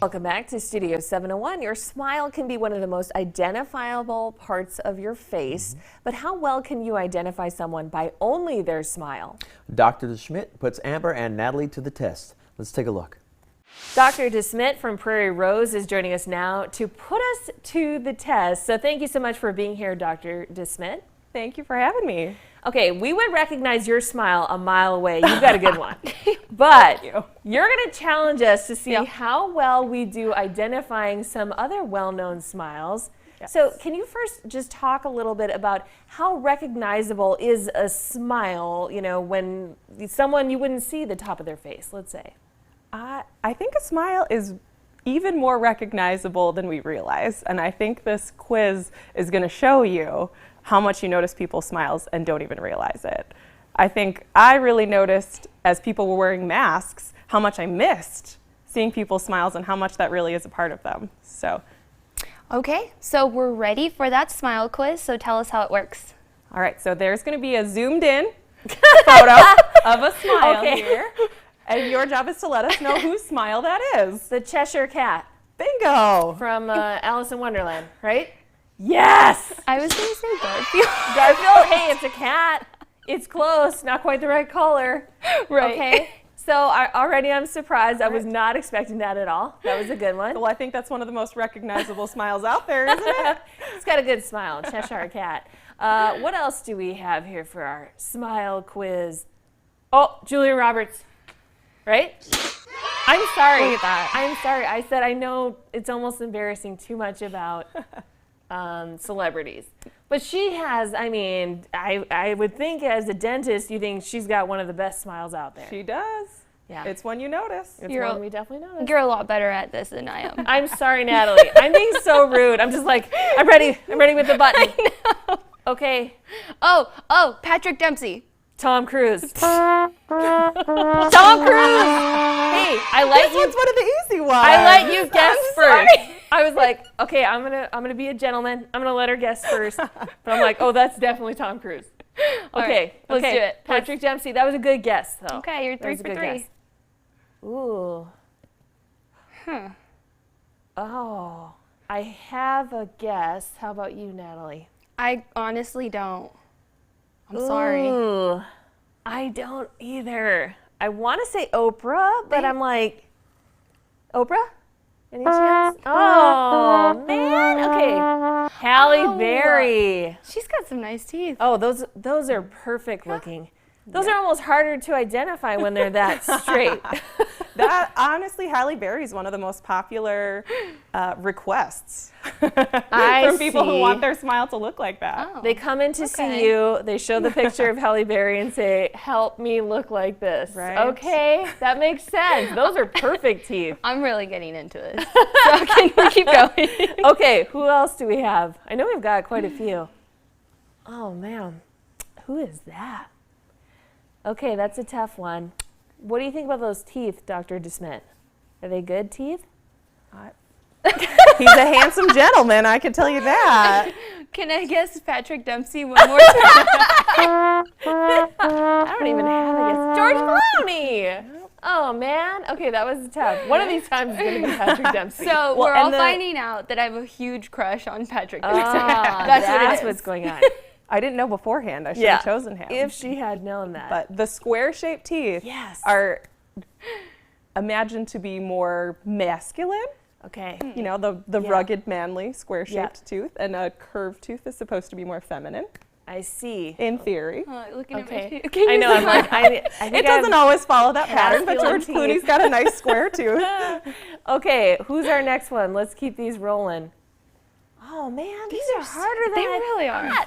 Welcome back to Studio 701. Your smile can be one of the most identifiable parts of your face, but how well can you identify someone by only their smile? Dr. DeSmidt puts Amber and Natalie to the test. Let's take a look. Dr. DeSmidt from Prairie Rose is joining us now to put us to the test. So thank you so much for being here, Dr. DeSmidt. Thank you for having me. Okay, we would recognize your smile a mile away. You've got a good one. But you're going to challenge us to see how well we do identifying some other well-known smiles. Yes. So can you first just talk a little bit about how recognizable is a smile, you know, when someone you wouldn't see the top of their face, let's say? I think a smile is even more recognizable than we realize. And I think this quiz is going to show you how much you notice people's smiles and don't even realize it. I think I really noticed as people were wearing masks how much I missed seeing people's smiles and how much that really is a part of them. So, okay, so we're ready for that smile quiz, so tell us how it works. All right, so there's going to be a zoomed in photo of a smile here. And your job is to let us know whose smile that is. The Cheshire Cat. Bingo! From Alice in Wonderland, right? Yes! I was going to say Garfield. Garfield, hey, it's a cat. It's close, not quite the right color. Right. Okay, so already I'm surprised. I was not expecting that at all. That was a good one. Well, I think that's one of the most recognizable smiles out there, isn't it? It's got a good smile, Cheshire Cat. What else do we have here for our smile quiz? Oh, Julia Roberts, right? I'm sorry. Look at that. I'm sorry. I said I know it's almost embarrassing too much about celebrities. But she has, I mean, I would think as a dentist, you think she's got one of the best smiles out there. She does. Yeah. It's one you notice. It's one we definitely notice. You're a lot better at this than I am. I'm sorry, Natalie. I'm being so rude. I'm just like, I'm ready with the button. I know. Okay. Oh, Patrick Dempsey. Tom Cruise. Tom Cruise. Hey, I let you. This one's one of the easy ones. I let you guess first. Sorry. I was like, okay, I'm gonna be a gentleman. I'm gonna let her guess first. But I'm like, oh, that's definitely Tom Cruise. Okay, let's do it. Patrick Dempsey. That was a good guess, though. Okay, you're 3 for 3. Ooh. Oh, I have a guess. How about you, Natalie? I honestly don't. I'm sorry. Ooh, I don't either. I want to say Oprah, but I'm like, Oprah? Any chance? Oh, man. Okay. Halle Berry. She's got some nice teeth. Oh, those are perfect looking. Those are almost harder to identify when they're that straight. That honestly, Halle Berry is one of the most popular requests from people who want their smile to look like that. Oh, they come in to see you. They show the picture of Halle Berry and say, "Help me look like this." Right. Okay, that makes sense. Those are perfect teeth. I'm really getting into this. So can we keep going? Okay, who else do we have? I know we've got quite a few. Oh man, who is that? Okay, that's a tough one. What do you think about those teeth, Dr. DeSmidt? Are they good teeth? He's a handsome gentleman, I can tell you that. Can I guess Patrick Dempsey one more time? I don't even have a guess. George Clooney! Oh, man. Okay, that was tough. One of these times is going to be Patrick Dempsey. So we're all finding out that I have a huge crush on Patrick Dempsey. That's what's going on. I didn't know beforehand. I should have chosen him. If she had known that. But the square-shaped teeth are imagined to be more masculine. Okay. You know, the rugged, manly, square-shaped tooth, and a curved tooth is supposed to be more feminine. I see. In theory. Looking at Okay. me. I know. I'm like, I think it doesn't always follow that pattern, but George teeth. Clooney's got a nice square tooth. Okay, who's our next one? Let's keep these rolling. Oh man, these are harder than They really are.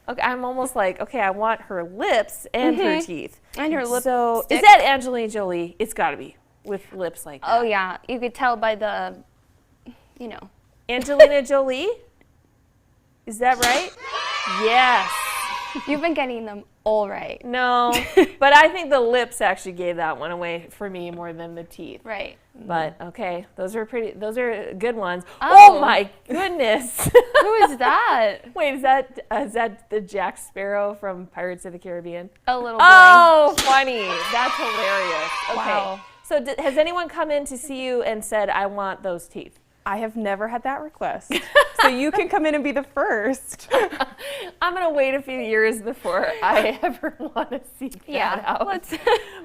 Okay, I'm almost like, okay, I want her lips and her teeth. And her lip So stick. is that Angelina Jolie? It's got to be with lips like that. Oh yeah, you could tell by the, you know. Angelina Jolie? Is that right? Yes. You've been getting them all right. No, but I think the lips actually gave that one away for me more than the teeth. Right. But okay, those are good ones. Oh my goodness. Who is that? Wait, is that the Jack Sparrow from Pirates of the Caribbean? A little boy. Oh, funny. That's hilarious. Okay. Wow. So has anyone come in to see you and said, I want those teeth? I have never had that request. So you can come in and be the first. I'm going to wait a few years before I ever want to seek that out.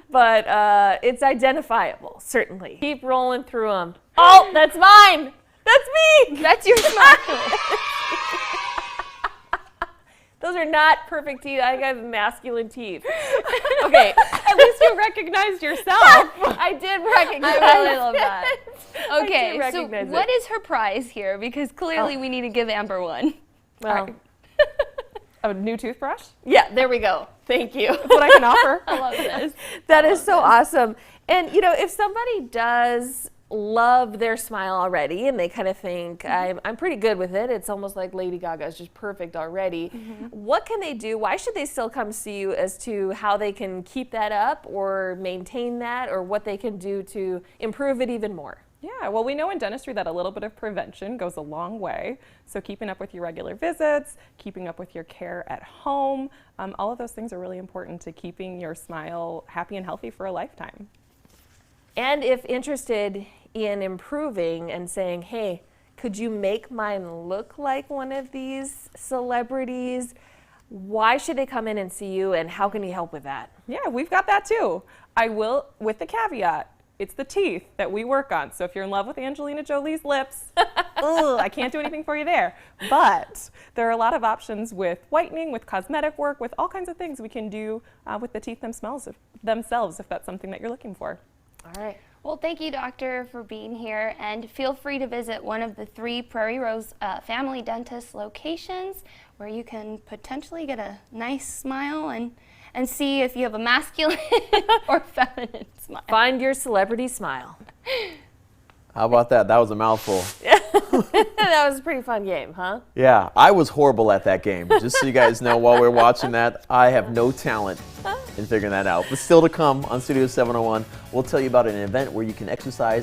But it's identifiable, certainly. Keep rolling through them. Oh, that's mine. That's me. That's your smile. Those are not perfect teeth. I have masculine teeth. Okay. At least you recognized yourself. I did recognize. I really love that. I Okay, did so recognize what it. is her prize here? Because clearly we need to give Amber one. Well, A new toothbrush? yeah, there we go. Thank you. That's what I can offer. I love this. That is so awesome. And, you know, if somebody does love their smile already and they kind of think, I'm pretty good with it, it's almost like Lady Gaga is just perfect already, what can they do? Why should they still come see you as to how they can keep that up or maintain that, or what they can do to improve it even more? Yeah, well, we know in dentistry that a little bit of prevention goes a long way. So keeping up with your regular visits, keeping up with your care at home, all of those things are really important to keeping your smile happy and healthy for a lifetime. And if interested in improving and saying, hey, could you make mine look like one of these celebrities? Why should they come in and see you, and how can you help with that? Yeah, we've got that too. I will, with the caveat, it's the teeth that we work on. So if you're in love with Angelina Jolie's lips, I can't do anything for you there. But there are a lot of options with whitening, with cosmetic work, with all kinds of things we can do with the teeth themselves if that's something that you're looking for. All right. Well, thank you, Doctor, for being here, and feel free to visit one of the 3 Prairie Rose Family Dentists locations where you can potentially get a nice smile and see if you have a masculine or feminine smile. Find your celebrity smile. How about that? That was a mouthful. That was a pretty fun game, huh? Yeah, I was horrible at that game. Just so you guys know, while we're watching that, I have no talent in figuring that out. But still to come on Studio 701, we'll tell you about an event where you can exercise